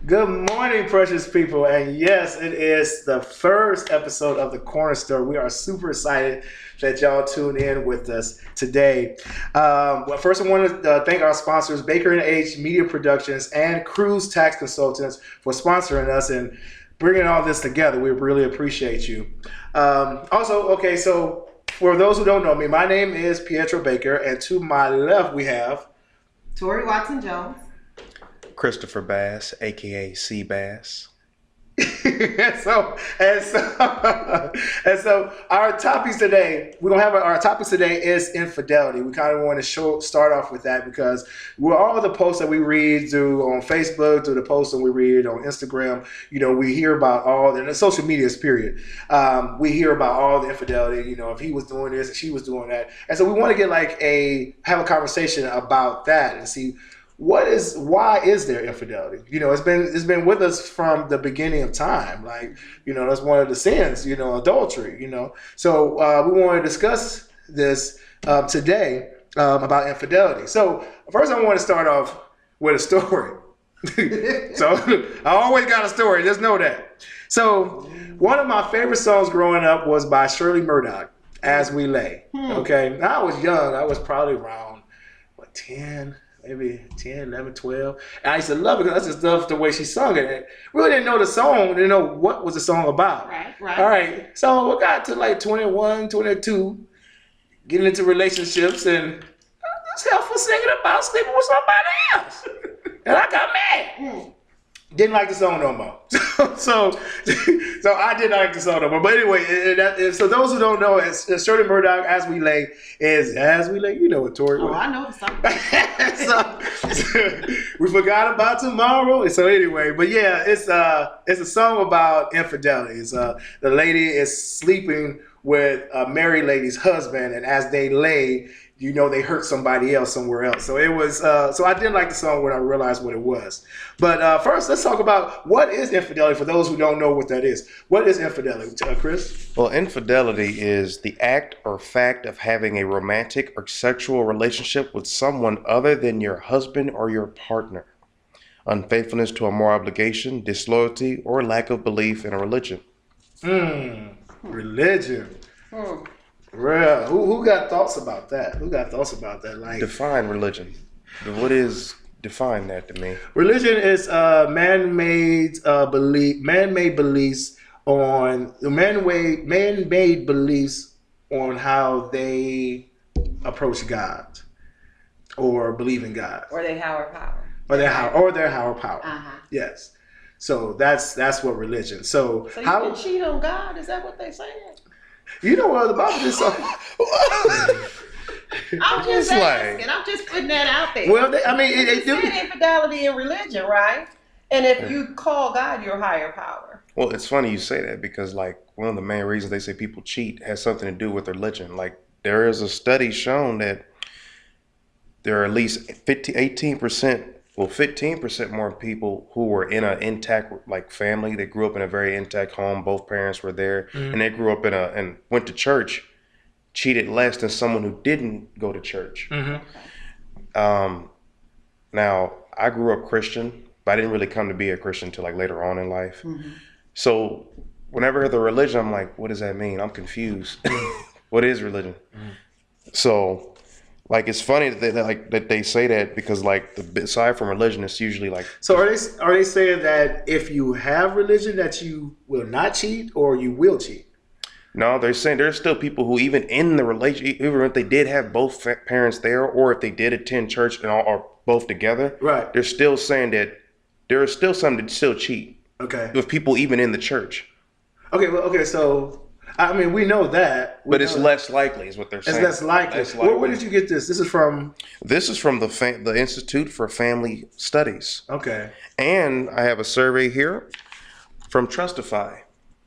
Good morning, precious people. And yes, it is the first episode of the Corner Store. We are super excited that y'all tuned in with us today. Well, first, I want to thank our sponsors, Baker and H Media Productions and Cruise Tax Consultants, for sponsoring us and bringing all this together. We really appreciate you. So for those who don't know me, my name is Pietro Baker, and to my left we have Tori Watson-Jones. Christopher Bass, aka C Bass. and so our topics today, our topics today is infidelity. We kind of want to start off with that because we're all the posts that we read through on Facebook, through the posts that we read on Instagram. You know, we hear about all the social medias. Period. We hear about all the infidelity. You know, if he was doing this and she was doing that, and so we want to get have a conversation about that and see. Why is there infidelity? You know, it's been with us from the beginning of time. Like, you know, that's one of the sins, you know, adultery, you know. So we want to discuss this today about infidelity. So first I want to start off with a story. So I always got a story, just know that. So one of my favorite songs growing up was by Shirley Murdoch, As We Lay. Okay, now, I was young. I was probably around, 10? Maybe 10, 11, 12. And I used to love it because I just loved the way she sung it. And really didn't know the song, didn't know what was the song about. Right. All right. So we got to like 21, 22, getting into relationships, and I was helpful singing about sleeping with somebody else. And I got mad. Didn't like the song no more. So I did not like the song no more. But anyway, so those who don't know, Shirley Murdoch, As We Lay, is As We Lay. You know what, Tori? Oh, I know the song. so we forgot about tomorrow. So anyway, but yeah, it's a song about infidelity. The lady is sleeping with a married lady's husband, and as they lay, you know, they hurt somebody else somewhere else. So it was. So I did like the song when I realized what it was. But first, let's talk about what is infidelity. For those who don't know what that is, what is infidelity, Chris? Well, infidelity is the act or fact of having a romantic or sexual relationship with someone other than your husband or your partner. Unfaithfulness to a moral obligation, disloyalty, or lack of belief in a religion. Religion. Real. Who got thoughts about that? Like, define religion. Define that to me. Religion is man-made beliefs on how they approach God or believe in God Or their higher power. or their higher power. Yes. So that's what religion. So you can cheat on God? Is that what they're saying? You know what the Bible is saying? I'm just asking. I'm just putting that out there. Well, they do infidelity in religion, right? And if you call God your higher power. Well, it's funny you say that because, like, one of the main reasons they say people cheat has something to do with religion. Like, there is a study shown that there are at least 15% more people who were in an intact family. They grew up in a very intact home. Both parents were there, and they grew up and went to church. Cheated less than someone who didn't go to church. Now, I grew up Christian, but I didn't really come to be a Christian until later on in life. So whenever I hear the religion, I'm like, what does that mean? I'm confused. What is religion? So. Like, it's funny that they say that because aside from religion, it's usually like. So are they saying that if you have religion that you will not cheat or you will cheat? No, they're saying there's still people who even in the relationship, even if they did have both parents there, or if they did attend church and all are both together, right? They're still saying that there is still some that still cheat. Okay. With people even in the church. Okay. So. I mean, we know that. But it's less likely, is what they're saying. It's less likely. Where did you get this? This is from the Institute for Family Studies. Okay. And I have a survey here from Trustify.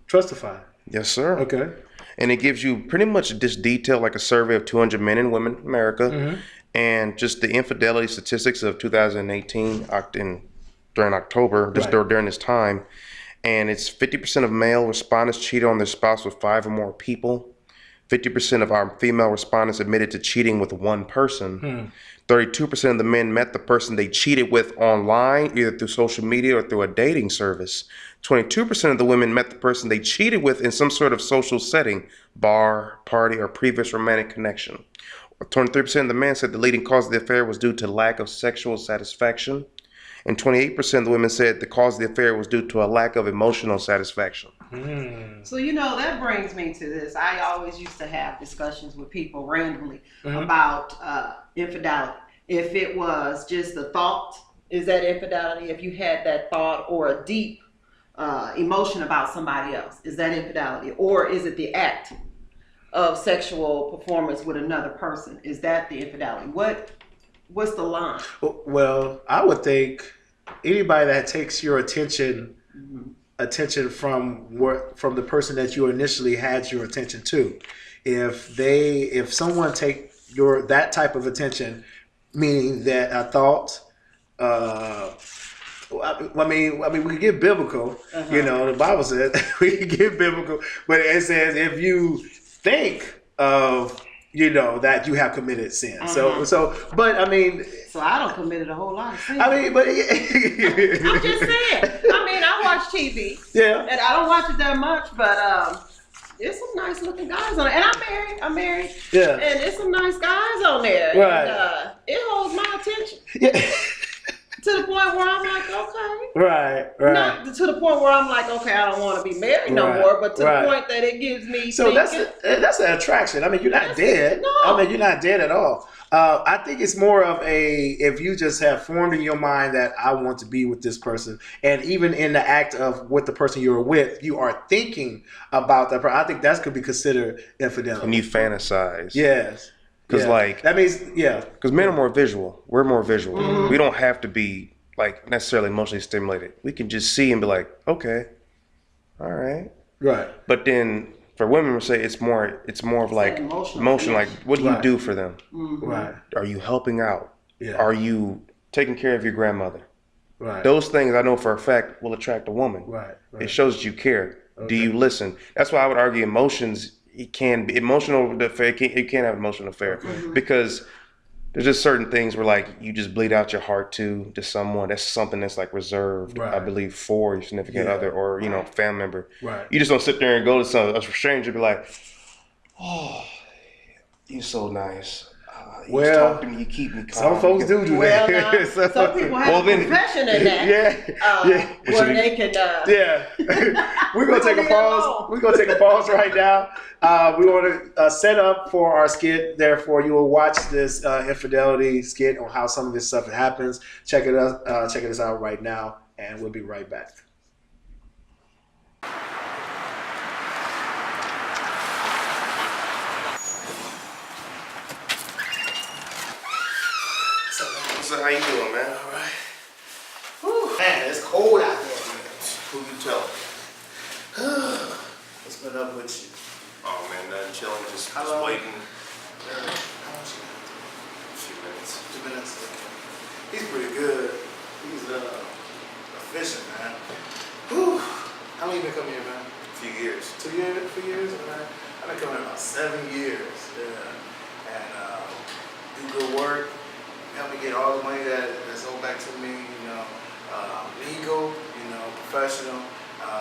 Trustify? Yes, sir. Okay. And it gives you pretty much this detail, like a survey of 200 men and women in America, and just the infidelity statistics of 2018 during October, during this time. And it's 50% of male respondents cheated on their spouse with 5 or more people. 50% of our female respondents admitted to cheating with one person. 32% of the men met the person they cheated with online, either through social media or through a dating service. 22% of the women met the person they cheated with in some sort of social setting, bar, party, or previous romantic connection. 23% of the men said the leading cause of the affair was due to lack of sexual satisfaction. And 28% of the women said the cause of the affair was due to a lack of emotional satisfaction. So, that brings me to this. I always used to have discussions with people randomly about infidelity. If it was just a thought, is that infidelity? If you had that thought or a deep emotion about somebody else, is that infidelity? Or is it the act of sexual performance with another person? Is that the infidelity? What's the line? Well, I would think anybody that takes your attention from the person that you initially had your attention to, if someone take that type of attention, meaning that a thought, I mean, we can get biblical. The Bible says we can get biblical, but it says if you think of that you have committed sin. But I mean, so I don't committed a whole lot of sin. I mean, but I'm just saying. I mean, I watch TV. Yeah. And I don't watch it that much, but there's some nice looking guys on it. And I'm married. Yeah. And there's some nice guys on there. Right. And it holds my attention. Yeah. To the point where I'm like, okay. Right. Not to the point where I'm like, okay, I don't want to be married no more, but to the point that it gives me thinking. That's an attraction. I mean, you're not dead. No. I mean, you're not dead at all. I think it's more of if you just have formed in your mind that I want to be with this person, and even in the act of with the person you're with, you are thinking about that person. I think that could be considered infidelity. And you fantasize. Yes. Because that means Because men are more visual. We're more visual. We don't have to be necessarily emotionally stimulated. We can just see and be like, okay, all right. Right. But then for women, we say it's more of like emotion. Like, what do you do for them? Right. Are you helping out? Yeah. Are you taking care of your grandmother? Right. Those things I know for a fact will attract a woman. Right. It shows that you care. Okay. Do you listen? That's why I would argue emotions. It can be emotional affair. It can't have an emotional affair because there's just certain things where you just bleed out your heart to someone. That's something that's reserved, I believe, for your significant other or family member. Right. You just don't sit there and go to a stranger and be like, "Oh, you're so nice. You talk to me, you keep me calm." Some folks do that. Well, some people have a profession in that. Where they can. We're gonna take a pause. We're gonna take a pause right now. We want to set up for our skit. Therefore, you will watch this infidelity skit on how some of this stuff happens. Check us out right now, and we'll be right back. So how you doing, man? All right. Whew. Man, it's cold out there. Who you telling? What's been up with you? Oh man, nothing, chilling, just waiting. How much you got? A few minutes. 2 minutes. Okay. He's pretty good. He's efficient, man. Whew. How long you been coming here, man? A few years. 2 years? 3 years? Man. I've been coming about 7 years. Yeah. And do good work. Help me get all the money that's owed back to me. Legal. Professional.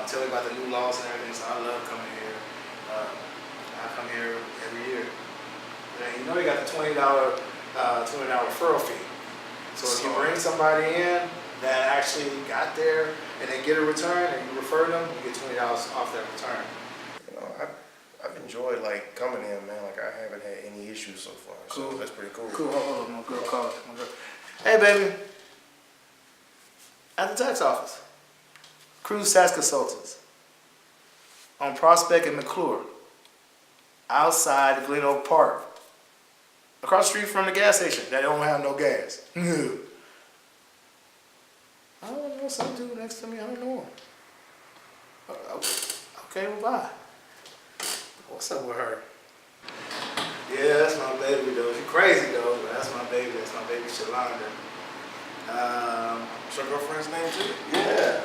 Tell me about the new laws and everything. So I love coming here. I come here every year. And they got the $20 referral fee. So if you bring somebody in that actually got there and they get a return and you refer them, you get $20 off that return. I've enjoyed coming in, man. I haven't had any issues so far. Cool. So that's pretty cool. Cool. Hold on, my girl called. Hey, baby. At the tax office. Cruise Tax Consultants. On Prospect and McClure. Outside Glen Oak Park. Across the street from the gas station. They don't have no gas. I don't know. Some dude next to me. I don't know him. Okay, well, bye. What's up with her? Yeah, that's my baby though. She's crazy though, but that's my baby. That's my baby Shalonda. What's your girlfriend's name too? Yeah.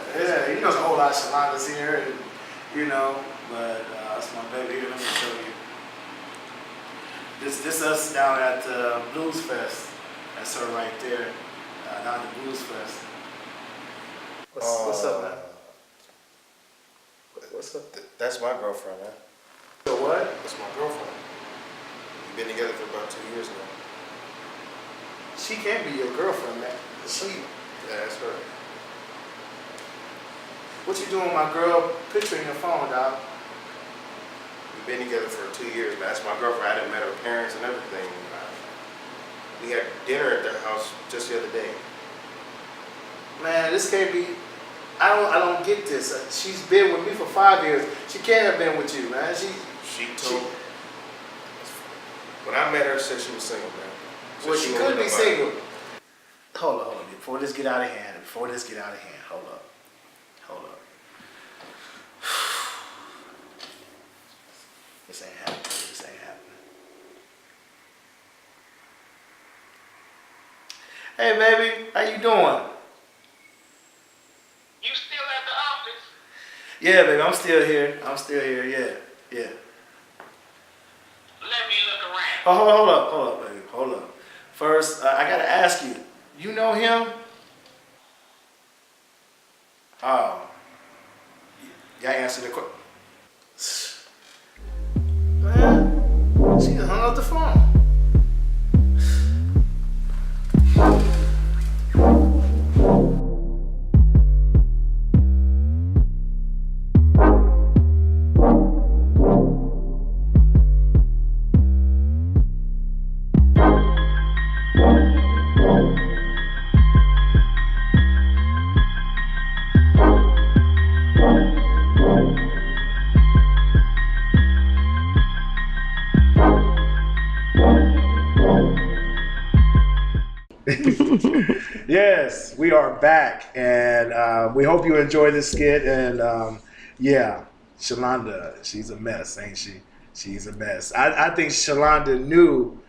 You know, there's a whole lot of Shalondas here, and, but that's my baby. Here, let me show you. This us down at Blues Fest. That's her right there. Down at the Blues Fest. What's up, man? What's up? That's my girlfriend, man. So what? That's my girlfriend. We've been together for about 2 years now. She can't be your girlfriend, man. Yeah, that's her. What you doing with my girl picture in your phone, dog? We've been together for 2 years, man. That's my girlfriend. I done met her parents and everything. We had dinner at their house just the other day. Man, this can't be. I don't get this. She's been with me for 5 years. She can't have been with you, man. She told. When I met her, said she was single, man. Well, she could be single. Hold on. Before this get out of hand, hold up. This ain't happening. Hey, baby, how you doing? You still at the office? Yeah, baby, I'm still here. Yeah. Let me look around. Oh, hold up, baby, hold up. First, I gotta ask you. You know him? Oh. Y'all answer the question. Man, she hung up the phone. Yes, we are back, and we hope you enjoy this skit. And yeah, Shalonda, she's a mess, ain't she? She's a mess. I think Shalonda knew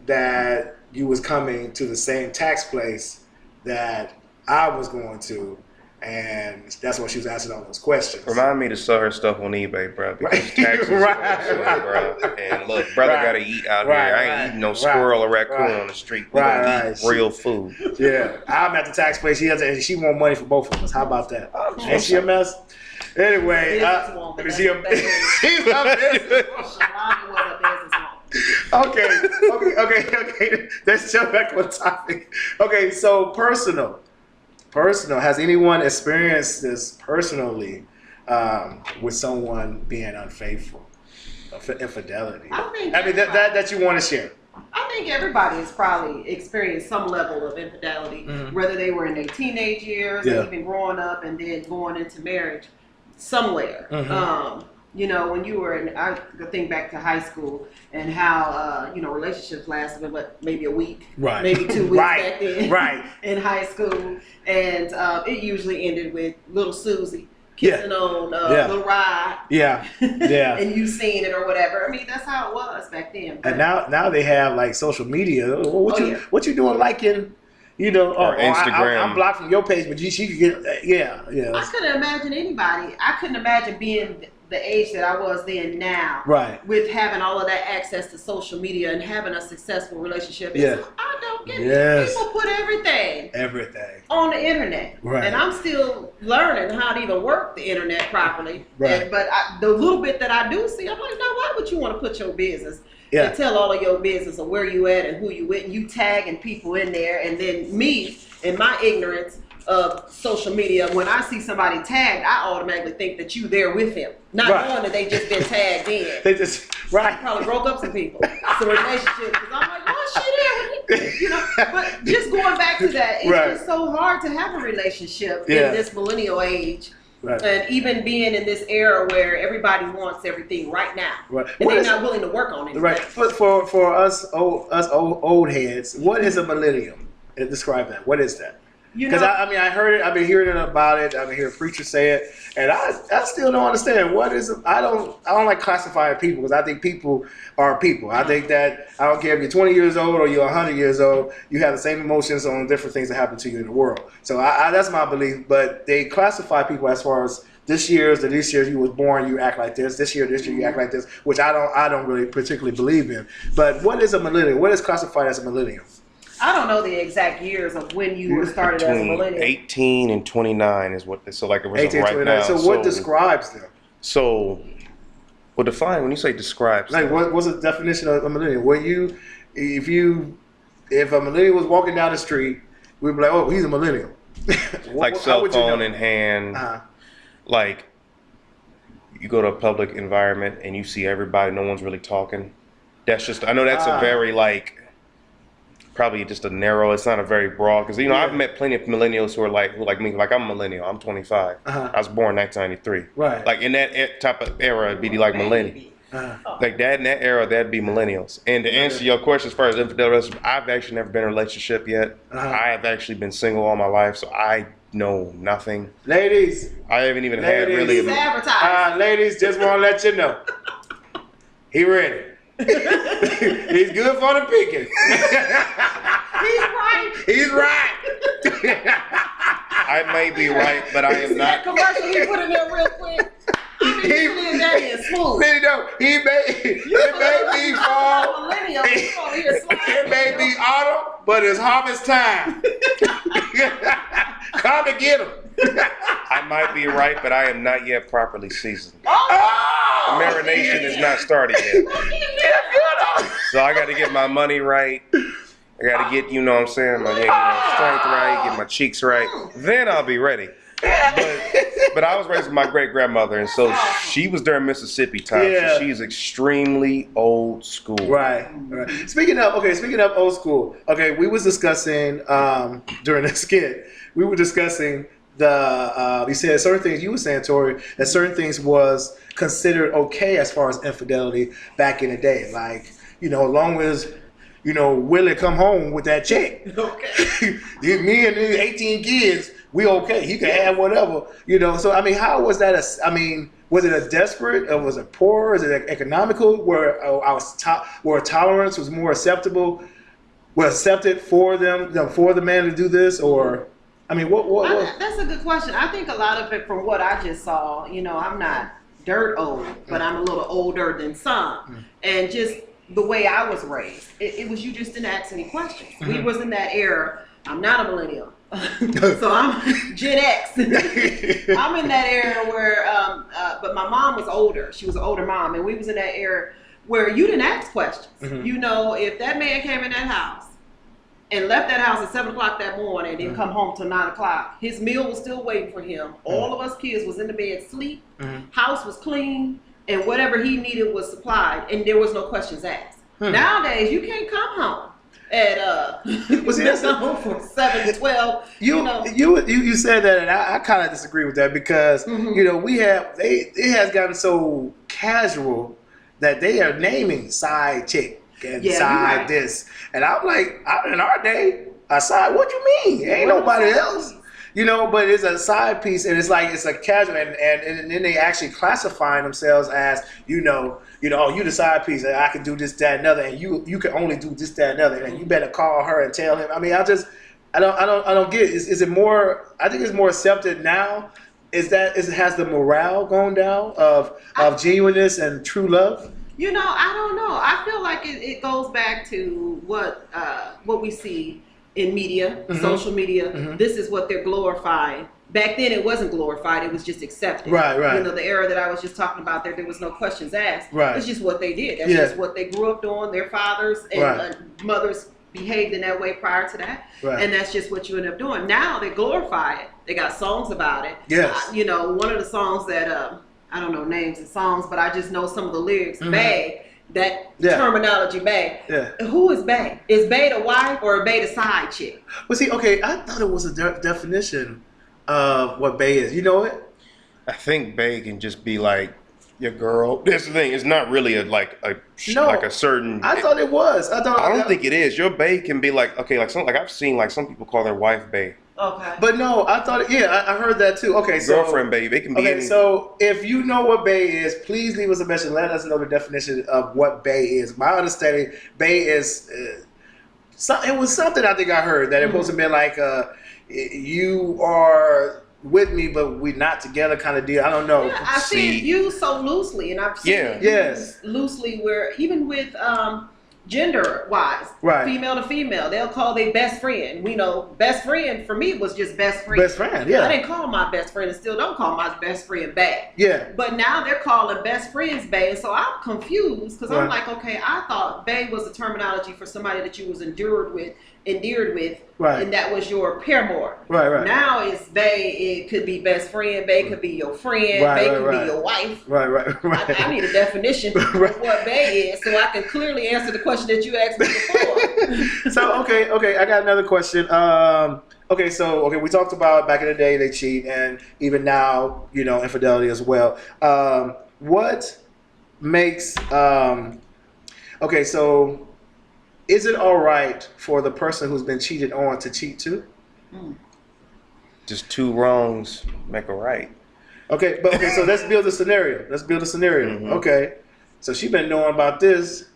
that you was coming to the same tax place that I was going to, and that's why she was asking all those questions. Remind me to sell her stuff on eBay, bro. Because Right. taxes Right. bro. And look, brother Right. gotta eat out Right, here. I ain't right, eating no right, squirrel or raccoon right. on the street. We Right, gonna right. eat real food. Yeah, I'm at the tax place. She want money for both of us. How about that? Ain't she a mess? Anyway, Businesswoman, that's she's what that is. she's a businesswoman. Shalonda was a businesswoman. Okay. Let's jump back on topic. Okay, so personal. Has anyone experienced this personally with someone being unfaithful, infidelity? I think that you want to share. I think everybody has probably experienced some level of infidelity, whether they were in their teenage years or even growing up and then going into marriage somewhere. You know, when you were in, I think back to high school and how, relationships lasted, maybe a week, Right. maybe 2 weeks back then Right. in high school. And it usually ended with little Susie kissing on Little Rod. Yeah. And you seeing it or whatever. I mean, that's how it was back then. And now they have like social media. What you doing liking? Or Instagram. I'm blocked from your page, but she could get yeah. I couldn't imagine anybody. I couldn't imagine being the age that I was then now. Right. With having all of that access to social media and having a successful relationship. Yeah. I don't get Yes. it. People put everything on the internet. Right. And I'm still learning how to even work the internet properly. Right. But the little bit that I do see, I'm like, no, why would you want to put your business Yeah. and tell all of your business of where you at and who you with, and you tagging people in there, and then me in my ignorance of social media, when I see somebody tagged, I automatically think that you there with him, not Right. knowing that they just been tagged in. They just Probably broke up some people, some relationships. Because I'm like, oh, she there with him. But just going back to that, it's Right. just so hard to have a relationship Yeah. in this millennial age. Right. And even being in this era where everybody wants everything right now, Right. and What they're is- not willing to work on it. Right. For us old heads, what is a millennium? Describe that. What is that? You Because know, I heard it. I've been hearing about it. I've been hearing preachers say it, and I still don't understand what is. I don't like classifying people because I think people are people. I think that I don't care if you're 20 years old or you're 100 years old. You have the same emotions on different things that happen to you in the world. So that's my belief. But they classify people as far as this year you was born, you act like this. This year you act like this, which I don't really particularly believe in. But what is a millennial? What is classified as a millennial? I don't know the exact years of when you were started as a Between millennial. 18 and 29 is what. So like it was 18, right 29. now. So what describes them? So, well, define when you say describes. Like what's the definition of a millennial? If a millennial was walking down the street, we'd be like, oh, he's a millennial. Like cell phone in hand. Uh-huh. Like you go to a public environment and you see everybody, no one's really talking. That's just, I know that's a very like, probably just a narrow, it's not a very broad, because I've met plenty of millennials who are like me, like I'm a millennial, I'm 25. Uh-huh. I was born 1993. Right. Like in that type of era, it'd be like millennial. Uh-huh. Like that in that era, that'd be millennials. And to answer your question as far as infidelity, I've actually never been in a relationship yet. Uh-huh. I have actually been single all my life, so I know nothing. Ladies, I haven't even had really. He's advertising. ladies, just want to let you know, he ready. He's good for the picking. He's right. He's right. I may be right, but I am That not. commercial he put in there real quick. I mean, usually his daddy is smooth. It may be fall. Millennial, you over here sliding. It may be autumn, but it's harvest time. Come and get him. I might be right, but I am not yet properly seasoned. The Oh, marination is not started yet. So I got to get my money right. I got to get, you know what I'm saying, my strength right, get my cheeks right. Then I'll be ready. But I was raised with my great grandmother, and so she was during Mississippi time. Yeah. So she's extremely old school. Right. Speaking of old school, we was discussing during the skit, we were discussing you said certain things, you were saying, Tori, that certain things was considered okay as far as infidelity back in the day. Like, as long as, Willie come home with that check. Okay. Me and the 18 kids, we okay. He can have whatever. So, how was that? Was it a desperate, or was it poor? Is it economical, where where tolerance was more acceptable, accepted for them, for the man to do this? Or, what? That's a good question. I think a lot of it, from what I just saw, I'm not dirt old, but I'm a little older than some. And just the way I was raised, it was, you just didn't ask any questions. We was in that era. I'm not a millennial. So I'm Gen X. I'm in that era where, but my mom was older. She was an older mom, and we was in that era where you didn't ask questions. If that man came in that house and left that house at 7 o'clock that morning and didn't come home till 9 o'clock, his meal was still waiting for him. All of us kids was in the bed asleep. House was clean, and whatever he needed was supplied, and there was no questions asked. Nowadays, you can't come home at home from 7 to 12. You said that, and I kind of disagree with that, because it has gotten so casual that they are naming side chick and side right. this, and I'm like, in our day, a side, what you mean? Ain't nobody else. But it's a side piece, and it's like, it's a casual, and then they actually classifying themselves as, oh, you the side piece, and I can do this, that, and other, and you can only do this, that, and other, and you better call her and tell him. I don't get it. Is it more? I think it's more accepted now. Has the morale gone down of genuineness and true love? I don't know. I feel like it goes back to what we see in media, social media. This is what they're glorifying. Back then, it wasn't glorified; it was just accepted. Right. The era that I was just talking about, there was no questions asked. Right. It's just what they did. That's just what they grew up doing. Their fathers and mothers behaved in that way prior to that, and that's just what you end up doing. Now they glorify it. They got songs about it. Yes. One of the songs that I don't know names of songs, but I just know some of the lyrics. Bae. That terminology, bae. Yeah. Who is bae? Is bae the wife or bae the side chick? Well, see, I thought it was a definition of what bae is. You know it? I think bae can just be like your girl. That's the thing. It's not really like a certain. I thought it was. I don't think it is. Your bae can be like I've seen some people call their wife bae. Okay. But no, I thought I heard that too. Okay, so girlfriend bae. It can be. Okay, so if you know what bae is, please leave us a message. Let us know the definition of what bae is. My understanding, bae is it was something I think I heard that it supposed to be like you are with me, but we not together kind of deal. I don't know. Yeah, I've seen it used so loosely, and I've seen it used loosely where even with gender wise, Right. female to female, they'll call their best friend. We know best friend for me was just best friend. Best friend, yeah. I didn't call my best friend and still don't call my best friend bae. Yeah. But now they're calling best friends bae, and so I'm confused because I'm Right. like, okay, I thought bae was a terminology for somebody that you was endeared with, Right. and that was your paramour. Right. Now it's bae. It could be best friend. Bae could be your friend. Right, Bae right, could right. be your wife. Right. I need a definition of Right. what bae is so I can clearly answer the question that you asked me before. So okay, I got another question. Okay, we talked about back in the day they cheat, and even now, infidelity as well. What makes okay? So is it all right for the person who's been cheated on to cheat too? Just two wrongs make a right. Okay, so let's build a scenario. Mhm. Okay, so she been knowing about this.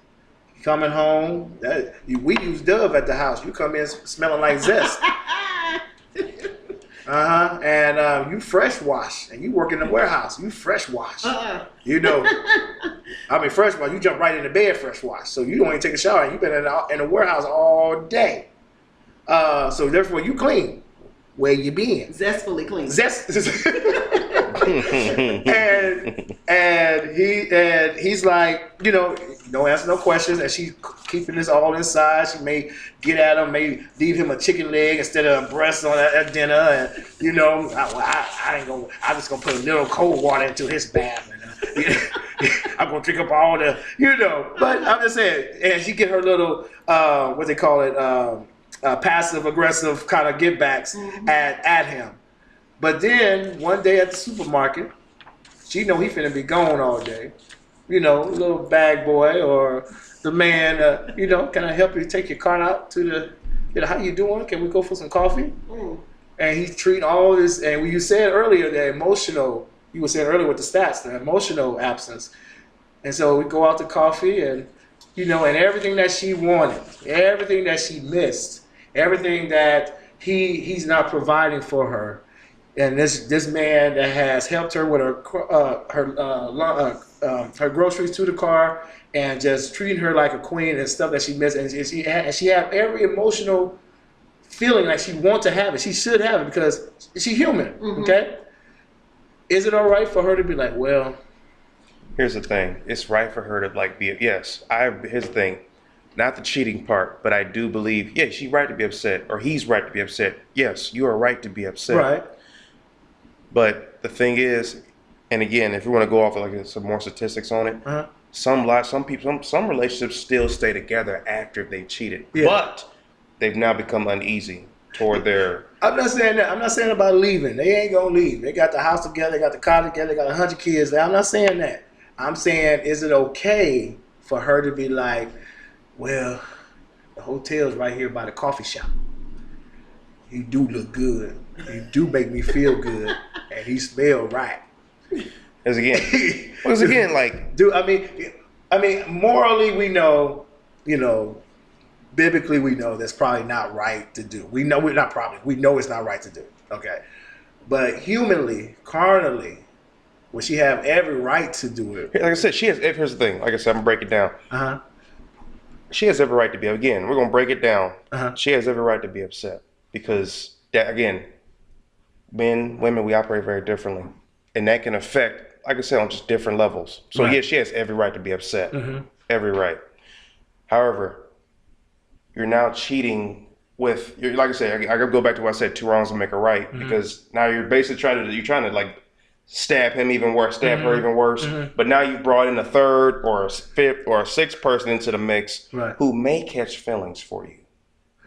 Coming home, we use Dove at the house. You come in smelling like zest. And you fresh wash, and you work in the warehouse. You fresh wash. Fresh wash. You jump right into bed fresh wash. So you don't even take a shower. And you've been in the warehouse all day. So therefore you clean. Where you been? Zestfully clean. and he's like, don't answer no questions, and she's keeping this all inside. She may get at him, may leave him a chicken leg instead of a breast on at dinner, and I ain't gonna. I'm just gonna put a little cold water into his bath, and I'm gonna drink up all the, But I'm just saying, and she get her little what they call it. Passive aggressive kind of get backs at him. But then one day at the supermarket, she know he finna be gone all day. Little bag boy or the man, can I help you take your cart out to the, how you doing? Can we go for some coffee? And he's treating all this, and you said earlier you were saying earlier with the stats, the emotional absence. And so we go out to coffee, and and everything that she wanted, everything that she missed, everything that he's not providing for her, and this man that has helped her with her groceries to the car and just treating her like a queen and stuff that she missed, and she had every emotional feeling like she wants to have it. She should have it because she's human. Okay, is it all right for her to be like, well? Here's the thing. It's right for her to be. Yes, here's the thing. Not the cheating part, but I do believe, she's right to be upset, or he's right to be upset. Yes, you are right to be upset. Right. But the thing is, and again, if you want to go off of some more statistics on it, some relationships still stay together after they've cheated, but they've now become uneasy toward their. I'm not saying that. I'm not saying about leaving. They ain't gonna leave. They got the house together. They got the car together. They got 100 kids there. I'm not saying that. I'm saying, is it okay for her to be like, well, the hotel's right here by the coffee shop. You do look good. You do make me feel good, and he smell right. Because again, morally we know, biblically we know that's probably not right to do. We know we know it's not right to do. Okay, but humanly, carnally, would she have every right to do it? Like I said, she has. Here's the thing. Like I said, I'm gonna break it down. She has every right to be. Again, we're gonna break it down. She has every right to be upset because that, again, men, women, we operate very differently, and that can affect, like I said, on just different levels. So Right. yeah, she has every right to be upset. Every right. However, you're now cheating with. Like I said, I gotta go back to what I said. Two wrongs will make a right, because now you're basically trying to stab him even worse, stab her even worse. But now you've brought in a third or a fifth or a sixth person into the mix who may catch feelings for you.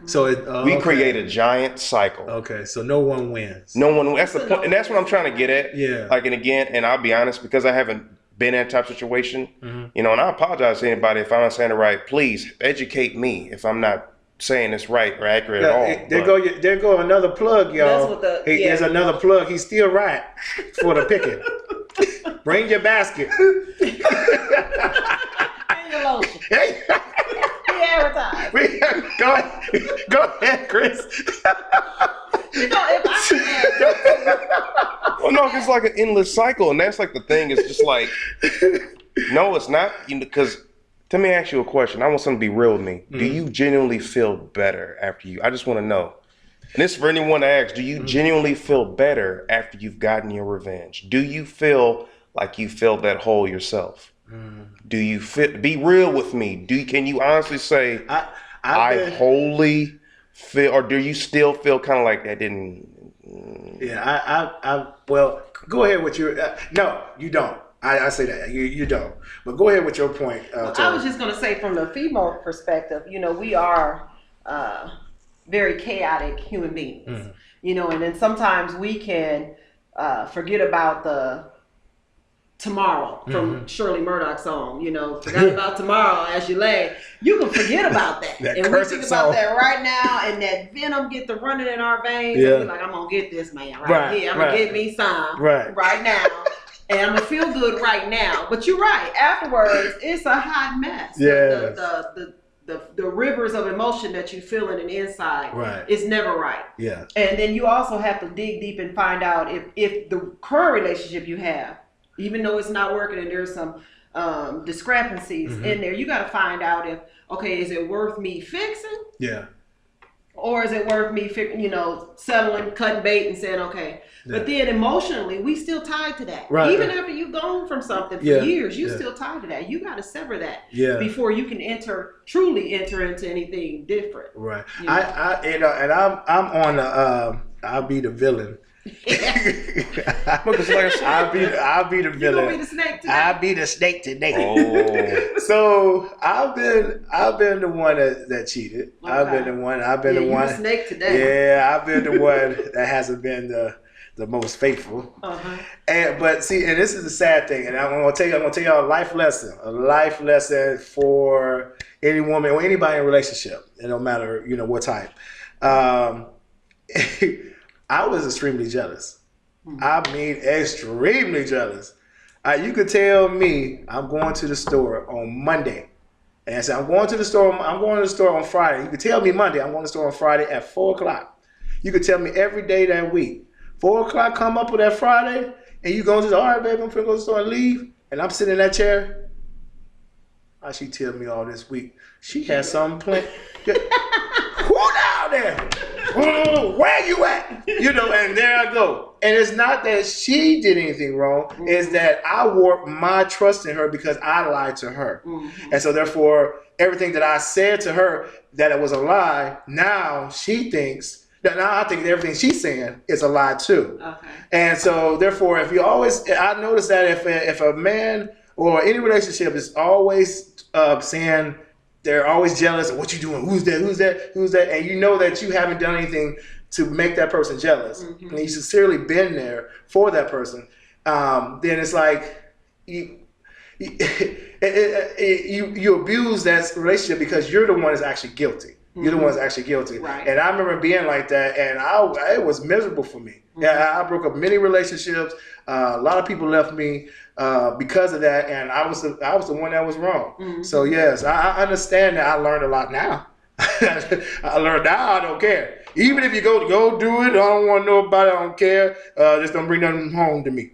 So we create a giant cycle. Okay, so no one wins. No one. That's the point, and that's what I'm trying to get at. Yeah. And I'll be honest, because I haven't been in that type of situation. And I apologize to anybody if I'm not saying it right. Please educate me if I'm not saying this right or accurate at all. There go another plug, y'all. There's yeah. another plug. He's still right for the picking. Bring your basket. And your lotion. He advertised. Go ahead, Chris. If I can add, Well, no, it's like an endless cycle, and that's like the thing. It's just like, no, it's not. Because let me ask you a question. I want something to be real with me. Do you genuinely feel better after you? I just want to know. And this is for anyone to ask. Do you genuinely feel better after you've gotten your revenge? Do you feel like you filled that hole yourself? Do you feel? Be real with me. Can you honestly say I wholly feel, or do you still feel kind of like that didn't? Yeah, well, go ahead with your. No, you don't. I say that you don't. But go ahead with your point. I was just gonna say, from the female perspective, we are very chaotic human beings, and then sometimes we can forget about the tomorrow from Shirley Murdoch's song. Forgot about tomorrow as you lay. You can forget about that. And we think about that right now, and that venom get to running in our veins. And we're like, I'm gonna get this man right here. I'm gonna get me some right now. And I'm gonna feel good right now. But you're right. Afterwards, it's a hot mess. Yeah. The rivers of emotion that you feel in an inside is never right. Yeah. And then you also have to dig deep and find out if the current relationship you have, even though it's not working and there's some discrepancies in there, you got to find out is it worth me fixing? Yeah. Or is it worth me, settling, cutting bait and saying, okay. Yeah. But then emotionally, we still tied to that. Right. Even after you've gone from something for years, you still tied to that. You got to sever that before you can truly enter into anything different. Right. And I'm on the I'll be the villain. I'll be the villain. You gonna be the snake today? I'll be the snake today. Oh. So I've been the one that cheated. Okay. I've been the one. The snake today. Yeah, I've been the one that hasn't been the most faithful. But see, and this is the sad thing, and I'm gonna tell y'all a life lesson for any woman or anybody in a relationship. It don't matter, what type. I was extremely jealous. I mean, extremely jealous. You could tell me I'm going to the store on Monday, and I said I'm going to the store on Friday. You could tell me Monday I'm going to the store on Friday at 4:00. You could tell me every day that week. 4:00 come up with that Friday, and you go to the, all right, baby, I'm finna go to the store and leave, and I'm sitting in that chair. How she tell me all this week? She has something planned. Who down there? Where you at? And there I go. And it's not that she did anything wrong. It's that I warped my trust in her because I lied to her. And so therefore, everything that I said to her that it was a lie, now she thinks that now I think everything she's saying is a lie too. Okay. And so therefore, I notice that if a man or any relationship is always saying, they're always jealous of what you doing. Who's that? And you know that you haven't done anything to make that person jealous. And you sincerely been there for that person. Then it's like you abuse that relationship because you're the one that's actually guilty. You're the one that's actually guilty. Right. And I remember being like that, and it was miserable for me. Yeah, I broke up many relationships. A lot of people left me because of that, and I was the one that was wrong. So yes, I understand that. I learned a lot now. I learned now I don't care. Even if you go do it, I don't want to know about it. I don't care. Just don't bring nothing home to me.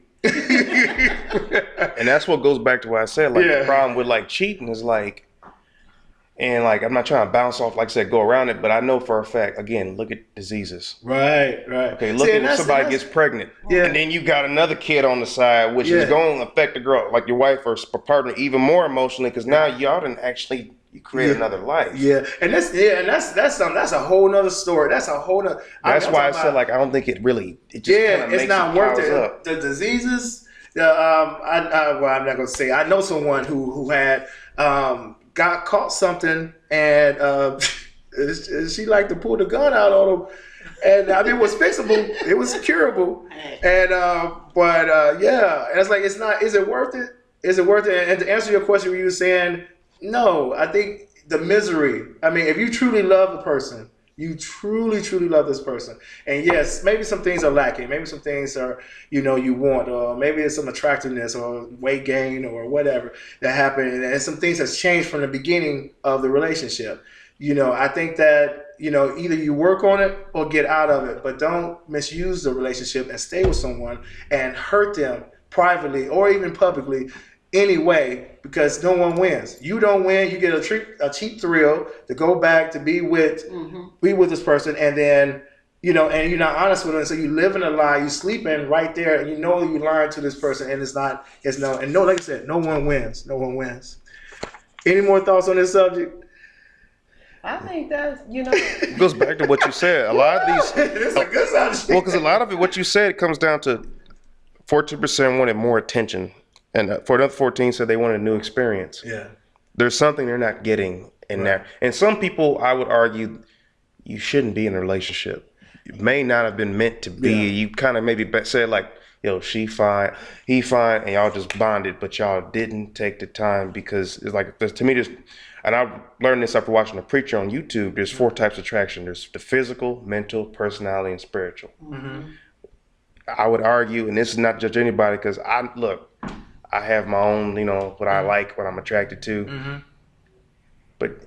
And that's what goes back to what I said. The problem with cheating is and I'm not trying to bounce off, like I said, go around it, but I know for a fact, again, look at diseases. Right. Okay, look at when somebody gets pregnant. Yeah. And then you got another kid on the side, which is going to affect the girl, like your wife or partner, even more emotionally, because now y'all didn't actually create another life. Yeah. And that's a whole nother story. That's a whole nother. That's why I said, I don't think it just it's not worth it. The diseases, I'm not going to say, I know someone who had, got caught something, and she liked to pull the gun out on him, and I mean it was fixable, it was curable, and and it's like it's not. Is it worth it? Is it worth it? And to answer your question, you were saying no. I think the misery. I mean, if you truly love a person, you truly love this person, and yes, maybe some things are lacking. Maybe some things are, you want, or maybe it's some attractiveness or weight gain or whatever that happened, and some things has changed from the beginning of the relationship. I think that, either you work on it or get out of it, but don't misuse the relationship and stay with someone and hurt them privately or even publicly anyway, because no one wins. You don't win. You get a cheap thrill to go back to be with this person, and then and you're not honest with them, so you live in a lie. You sleeping right there, and you lying to this person, and like I said, no one wins. No one wins. Any more thoughts on this subject? I think that's It goes back to what you said. A lot of these, It's a good subject. well, because a lot of it, what you said, comes down to 14% wanted more attention, and for another 14 said they wanted a new experience. Yeah. There's something they're not getting in there, and some people, I would argue, you shouldn't be in a relationship. It may not have been meant to be. Yeah. You kind of maybe said like, yo, she fine, he fine, and y'all just bonded, but y'all didn't take the time, because it's like, to me, and I learned this after watching a preacher on YouTube. There's 4 types of attraction. There's the physical, mental, personality, and spiritual. Mm-hmm. I would argue, and this is not to judge anybody, because I have my own, what I like, what I'm attracted to. Mm-hmm. But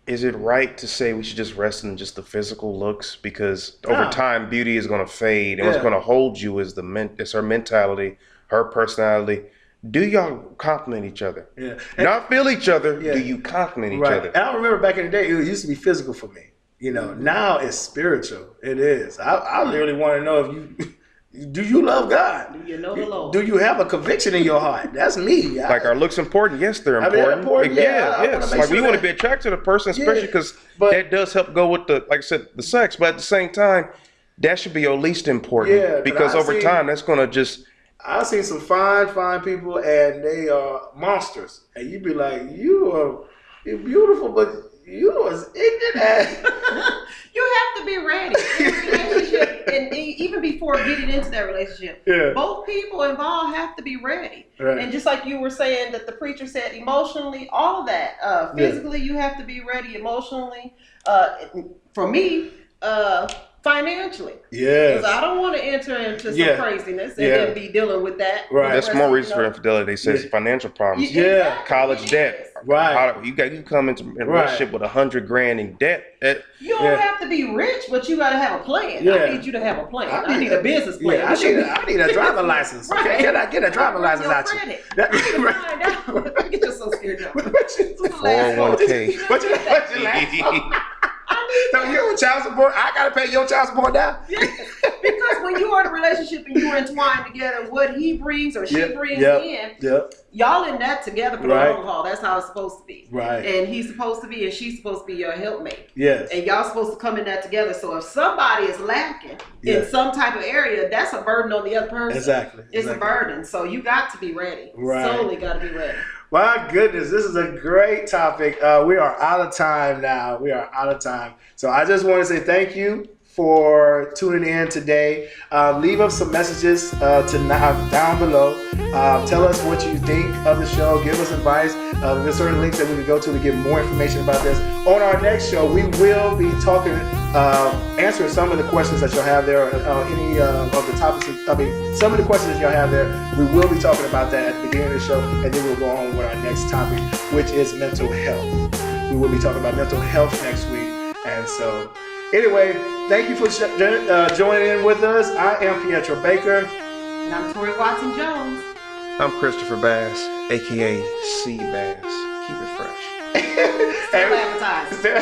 is it right to say we should just rest in just the physical looks? Because over time, beauty is going to fade, and what's going to hold you is it's her mentality, her personality. Do y'all compliment each other? Yeah. Not feel each other. Yeah. Do you compliment each Right. other? And I remember back in the day, it used to be physical for me. Now it's spiritual. It is. I literally want to know do you love God? Do you know the Lord? Do you have a conviction in your heart? That's me. Like, are looks important? Yes, they're I mean, they're important. important, yeah. I wanna Yes. make Like, sure we want to that- be attracted to the person, especially because but- that does help go with like I said, the sex. But at the same time, that should be your least important. Yeah, but because I over see- time, that's going to just. I've seen some fine people, and they are monsters. And you be like, you're beautiful, but you was ignorant as. You have to be ready in a relationship, and even before getting into that relationship. Yeah. Both people involved have to be ready. Right. And just like you were saying that the preacher said, emotionally, all of that. Physically, you have to be ready. Emotionally, for me, financially. Yes. Because I don't want to enter into some craziness and then be dealing with that. Right. That's more reason for infidelity. They say financial problems. Yeah. College debt. Right. You come into a relationship with $100,000 in debt. You don't have to be rich, but you got to have a plan. Yeah. I need you to have a plan. I need a business plan. Yeah, I need a driver's license. Right. Can I get a driver's license Your out you? credit. I need to find out. Let me get your social security number. 401k. What's your last So you on child support? I gotta pay your child support now. Yeah. Because when you are in a relationship and you're entwined together, what he brings or she brings in, y'all in that together for the long haul. That's how it's supposed to be. Right. And he's supposed to be, and she's supposed to be your helpmate. Yes. And y'all supposed to come in that together. So if somebody is lacking in some type of area, that's a burden on the other person. Exactly. It's a burden. So you got to be ready. Right. Solely got to be ready. My goodness, this is a great topic. We are out of time now. So I just want to say thank you for tuning in today. Leave us some messages down below. Tell us what you think of the show. Give us advice. There's certain links that we can go to get more information about this. On our next show, we will be answering some of the questions that you'll have there. Any of the topics, some of the questions that you'll have there. We will be talking about that at the beginning of the show, and then we'll go on with our next topic, which is mental health. We will be talking about mental health next week. And so, anyway, thank you for joining in with us. I am Pietro Baker. And I'm Tori Watson Jones. I'm Christopher Bass, aka C Bass. Keep it fresh. Still advertising.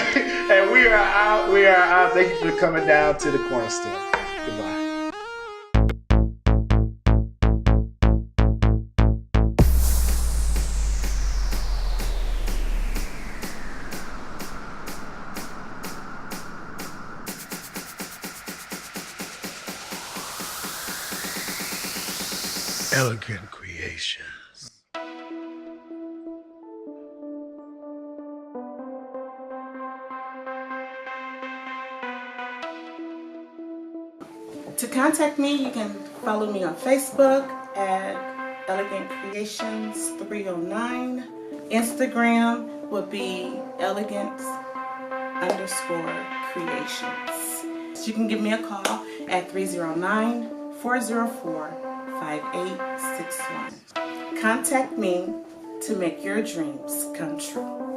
And we are out. Thank you for coming down to the cornerstone. Goodbye. Elegant Creations. To contact me, you can follow me on Facebook at Elegant Creations 309. Instagram would be elegance_creations. You can give me a call at 309-404-5861. Contact me to make your dreams come true.